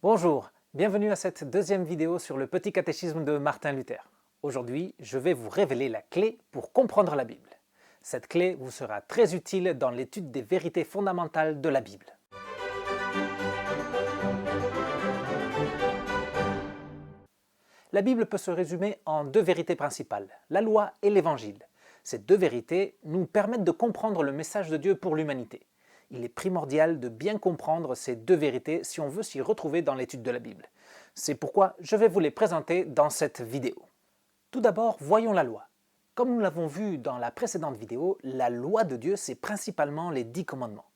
Bonjour, bienvenue à cette deuxième vidéo sur le petit catéchisme de Martin Luther. Aujourd'hui, je vais vous révéler la clé pour comprendre la Bible. Cette clé vous sera très utile dans l'étude des vérités fondamentales de la Bible. La Bible peut se résumer en deux vérités principales, la loi et l'Évangile. Ces deux vérités nous permettent de comprendre le message de Dieu pour l'humanité. Il est primordial de bien comprendre ces deux vérités si on veut s'y retrouver dans l'étude de la Bible. C'est pourquoi je vais vous les présenter dans cette vidéo. Tout d'abord, voyons la loi. Comme nous l'avons vu dans la précédente vidéo, la loi de Dieu, c'est principalement les 10 commandements.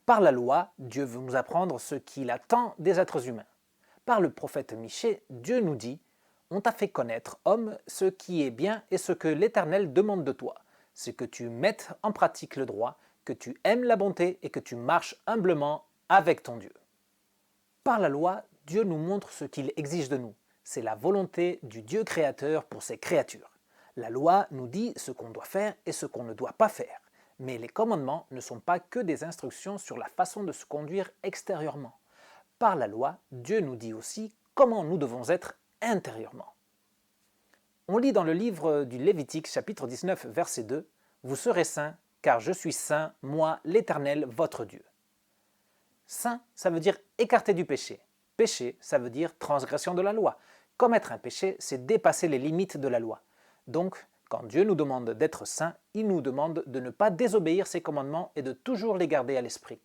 Par la loi, Dieu veut nous apprendre ce qu'il attend des êtres humains. Par le prophète Michée, Dieu nous dit « On t'a fait connaître, homme, ce qui est bien et ce que l'Éternel demande de toi, c'est que tu mettes en pratique le droit, que tu aimes la bonté et que tu marches humblement avec ton Dieu. » Par la loi, Dieu nous montre ce qu'il exige de nous. C'est la volonté du Dieu créateur pour ses créatures. La loi nous dit ce qu'on doit faire et ce qu'on ne doit pas faire. Mais les commandements ne sont pas que des instructions sur la façon de se conduire extérieurement. Par la loi, Dieu nous dit aussi comment nous devons être intérieurement. On lit dans le livre du Lévitique, chapitre 19, verset 2, « Vous serez saints, car je suis saint, moi, l'Éternel, votre Dieu. » Saint, ça veut dire écarter du péché. Péché, ça veut dire transgression de la loi. Commettre un péché, c'est dépasser les limites de la loi. Donc, quand Dieu nous demande d'être saints, il nous demande de ne pas désobéir ses commandements et de toujours les garder à l'esprit.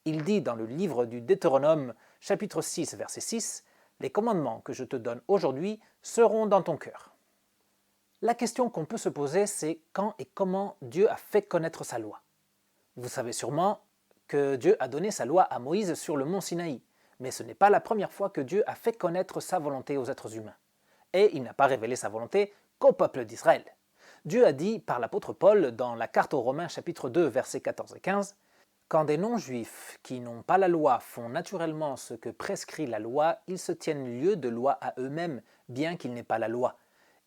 Il dit dans le livre du Deutéronome, chapitre 6, verset 6, « Les commandements que je te donne aujourd'hui seront dans ton cœur. » La question qu'on peut se poser, c'est quand et comment Dieu a fait connaître sa loi. Vous savez sûrement que Dieu a donné sa loi à Moïse sur le mont Sinaï, mais ce n'est pas la première fois que Dieu a fait connaître sa volonté aux êtres humains. Et il n'a pas révélé sa volonté qu'au peuple d'Israël. Dieu a dit par l'apôtre Paul dans la carte aux Romains chapitre 2 versets 14 et 15 « Quand des non-juifs qui n'ont pas la loi font naturellement ce que prescrit la loi, ils se tiennent lieu de loi à eux-mêmes, bien qu'ils n'aient pas la loi.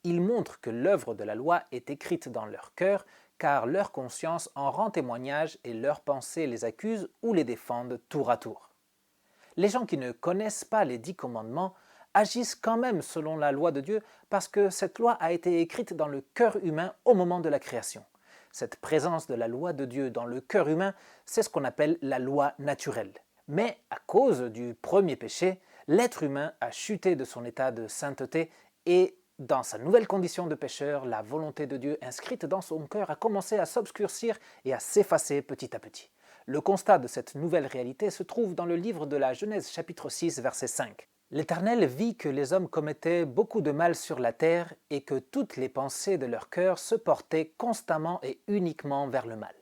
Ils montrent que l'œuvre de la loi est écrite dans leur cœur, car leur conscience en rend témoignage et leurs pensées les accusent ou les défendent tour à tour. » Les gens qui ne connaissent pas les 10 commandements agissent quand même selon la loi de Dieu parce que cette loi a été écrite dans le cœur humain au moment de la création. Cette présence de la loi de Dieu dans le cœur humain, c'est ce qu'on appelle la loi naturelle. Mais à cause du premier péché, l'être humain a chuté de son état de sainteté et dans sa nouvelle condition de pécheur, la volonté de Dieu inscrite dans son cœur a commencé à s'obscurcir et à s'effacer petit à petit. Le constat de cette nouvelle réalité se trouve dans le livre de la Genèse chapitre 6 verset 5. L'Éternel vit que les hommes commettaient beaucoup de mal sur la terre et que toutes les pensées de leur cœur se portaient constamment et uniquement vers le mal.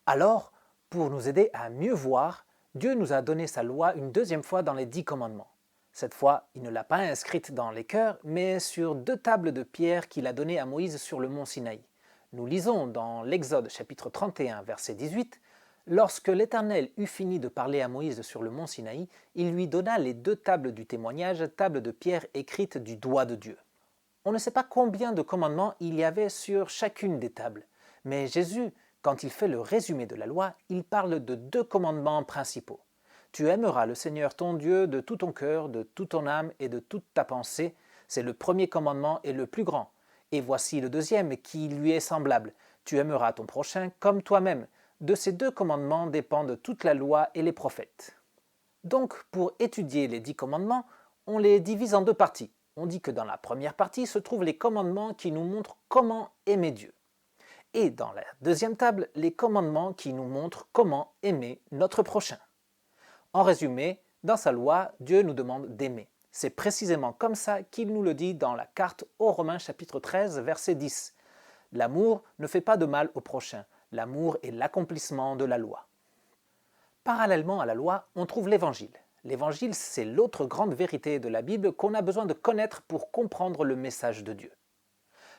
Alors, pour nous aider à mieux voir, Dieu nous a donné sa loi une deuxième fois dans les 10 commandements. Cette fois, il ne l'a pas inscrite dans les cœurs, mais sur 2 tables de pierre qu'il a données à Moïse sur le mont Sinaï. Nous lisons dans l'Exode chapitre 31 verset 18 « Lorsque l'Éternel eut fini de parler à Moïse sur le mont Sinaï, il lui donna les 2 tables du témoignage, tables de pierre écrites du doigt de Dieu. » On ne sait pas combien de commandements il y avait sur chacune des tables, mais Jésus, quand il fait le résumé de la loi, il parle de 2 commandements principaux. Tu aimeras le Seigneur ton Dieu de tout ton cœur, de toute ton âme et de toute ta pensée. C'est le premier commandement et le plus grand. Et voici le deuxième qui lui est semblable. Tu aimeras ton prochain comme toi-même. De ces 2 commandements dépendent toute la loi et les prophètes. Donc, pour étudier les 10 commandements, on les divise en 2 parties. On dit que dans la première partie se trouvent les commandements qui nous montrent comment aimer Dieu. Et dans la deuxième table, les commandements qui nous montrent comment aimer notre prochain. En résumé, dans sa loi, Dieu nous demande d'aimer. C'est précisément comme ça qu'il nous le dit dans la carte aux Romains chapitre 13 verset 10. L'amour ne fait pas de mal au prochain. L'amour est l'accomplissement de la loi. Parallèlement à la loi, on trouve l'Évangile. L'Évangile, c'est l'autre grande vérité de la Bible qu'on a besoin de connaître pour comprendre le message de Dieu.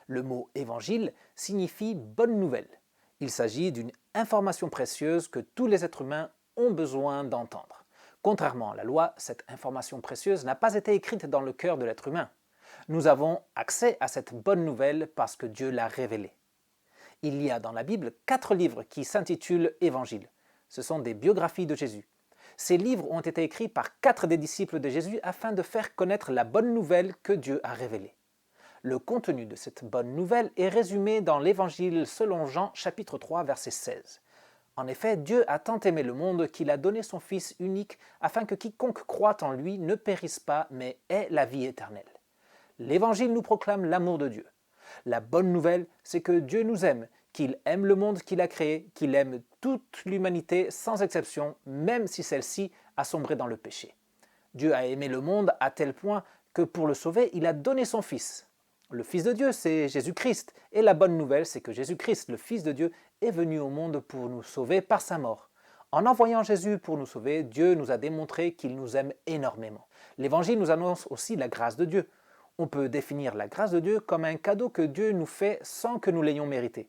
Le mot « évangile » signifie « bonne nouvelle ». Il s'agit d'une information précieuse que tous les êtres humains ont besoin d'entendre. Contrairement à la loi, cette information précieuse n'a pas été écrite dans le cœur de l'être humain. Nous avons accès à cette bonne nouvelle parce que Dieu l'a révélée. Il y a dans la Bible 4 livres qui s'intitulent « Évangiles ». Ce sont des biographies de Jésus. Ces livres ont été écrits par 4 des disciples de Jésus afin de faire connaître la bonne nouvelle que Dieu a révélée. Le contenu de cette bonne nouvelle est résumé dans l'Évangile selon Jean chapitre 3 verset 16. En effet, Dieu a tant aimé le monde qu'il a donné son Fils unique afin que quiconque croit en lui ne périsse pas mais ait la vie éternelle. L'Évangile nous proclame l'amour de Dieu. La bonne nouvelle, c'est que Dieu nous aime, qu'il aime le monde qu'il a créé, qu'il aime toute l'humanité sans exception, même si celle-ci a sombré dans le péché. Dieu a aimé le monde à tel point que pour le sauver, il a donné son Fils. Le Fils de Dieu, c'est Jésus-Christ, et la bonne nouvelle, c'est que Jésus-Christ, le Fils de Dieu, est venu au monde pour nous sauver par sa mort. En envoyant Jésus pour nous sauver, Dieu nous a démontré qu'il nous aime énormément. L'Évangile nous annonce aussi la grâce de Dieu. On peut définir la grâce de Dieu comme un cadeau que Dieu nous fait sans que nous l'ayons mérité.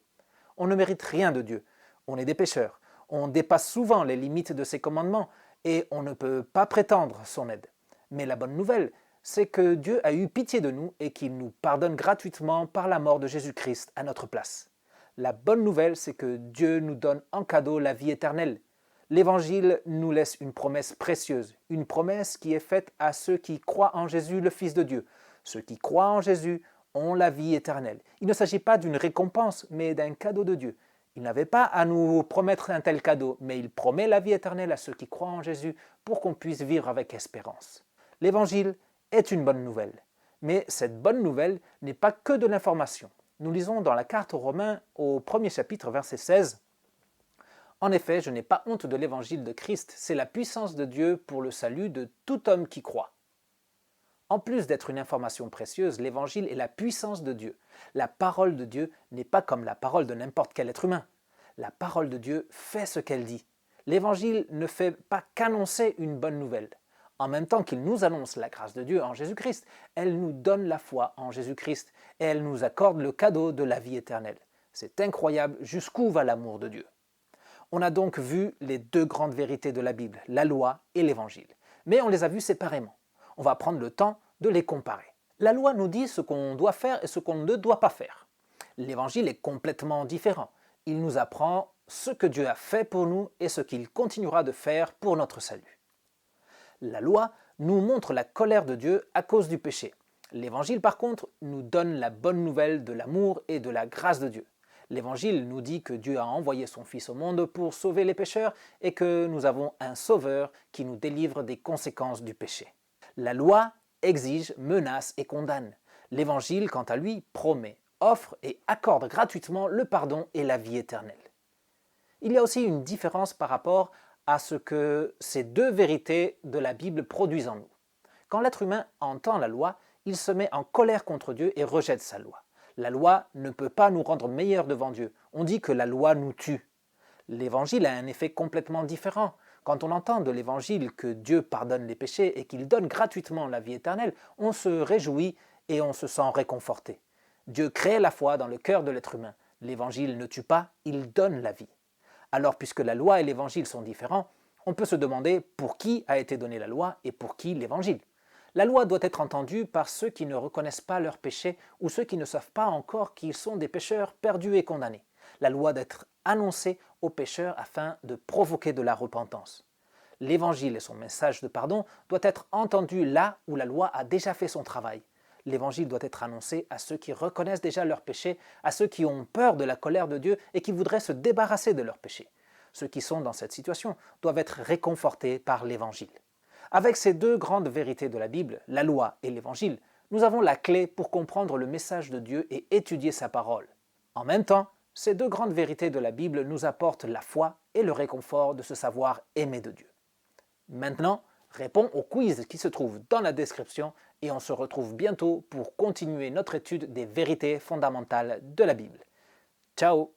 On ne mérite rien de Dieu. On est des pécheurs. On dépasse souvent les limites de ses commandements et on ne peut pas prétendre son aide. Mais la bonne nouvelle, c'est que Dieu a eu pitié de nous et qu'il nous pardonne gratuitement par la mort de Jésus-Christ à notre place. La bonne nouvelle, c'est que Dieu nous donne en cadeau la vie éternelle. L'Évangile nous laisse une promesse précieuse, une promesse qui est faite à ceux qui croient en Jésus, le Fils de Dieu. Ceux qui croient en Jésus ont la vie éternelle. Il ne s'agit pas d'une récompense, mais d'un cadeau de Dieu. Il n'avait pas à nous promettre un tel cadeau, mais il promet la vie éternelle à ceux qui croient en Jésus pour qu'on puisse vivre avec espérance. L'Évangile est une bonne nouvelle. Mais cette bonne nouvelle n'est pas que de l'information. Nous lisons dans la carte aux Romains au 1er chapitre, verset 16. « En effet, je n'ai pas honte de l'évangile de Christ, c'est la puissance de Dieu pour le salut de tout homme qui croit. » En plus d'être une information précieuse, l'évangile est la puissance de Dieu. La parole de Dieu n'est pas comme la parole de n'importe quel être humain. La parole de Dieu fait ce qu'elle dit. L'évangile ne fait pas qu'annoncer une bonne nouvelle. En même temps qu'il nous annonce la grâce de Dieu en Jésus-Christ, elle nous donne la foi en Jésus-Christ et elle nous accorde le cadeau de la vie éternelle. C'est incroyable jusqu'où va l'amour de Dieu. On a donc vu les 2 grandes vérités de la Bible, la loi et l'évangile. Mais on les a vues séparément. On va prendre le temps de les comparer. La loi nous dit ce qu'on doit faire et ce qu'on ne doit pas faire. L'évangile est complètement différent. Il nous apprend ce que Dieu a fait pour nous et ce qu'il continuera de faire pour notre salut. La loi nous montre la colère de Dieu à cause du péché. L'évangile, par contre, nous donne la bonne nouvelle de l'amour et de la grâce de Dieu. L'évangile nous dit que Dieu a envoyé son Fils au monde pour sauver les pécheurs et que nous avons un Sauveur qui nous délivre des conséquences du péché. La loi exige, menace et condamne. L'Évangile, quant à lui, promet, offre et accorde gratuitement le pardon et la vie éternelle. Il y a aussi une différence par rapport à ce que ces 2 vérités de la Bible produisent en nous. Quand l'être humain entend la loi, il se met en colère contre Dieu et rejette sa loi. La loi ne peut pas nous rendre meilleurs devant Dieu. On dit que la loi nous tue. L'Évangile a un effet complètement différent. Quand on entend de l'Évangile que Dieu pardonne les péchés et qu'il donne gratuitement la vie éternelle, on se réjouit et on se sent réconforté. Dieu crée la foi dans le cœur de l'être humain. L'Évangile ne tue pas, il donne la vie. Alors, puisque la loi et l'Évangile sont différents, on peut se demander pour qui a été donnée la loi et pour qui l'Évangile. La loi doit être entendue par ceux qui ne reconnaissent pas leurs péchés ou ceux qui ne savent pas encore qu'ils sont des pécheurs perdus et condamnés. La loi doit être annoncée aux pécheurs afin de provoquer de la repentance. L'Évangile et son message de pardon doit être entendu là où la loi a déjà fait son travail. L'Évangile doit être annoncé à ceux qui reconnaissent déjà leurs péchés, à ceux qui ont peur de la colère de Dieu et qui voudraient se débarrasser de leurs péchés. Ceux qui sont dans cette situation doivent être réconfortés par l'Évangile. Avec ces 2 grandes vérités de la Bible, la loi et l'Évangile, nous avons la clé pour comprendre le message de Dieu et étudier sa parole. En même temps, ces 2 grandes vérités de la Bible nous apportent la foi et le réconfort de se savoir aimé de Dieu. Maintenant, réponds au quiz qui se trouve dans la description et on se retrouve bientôt pour continuer notre étude des vérités fondamentales de la Bible. Ciao!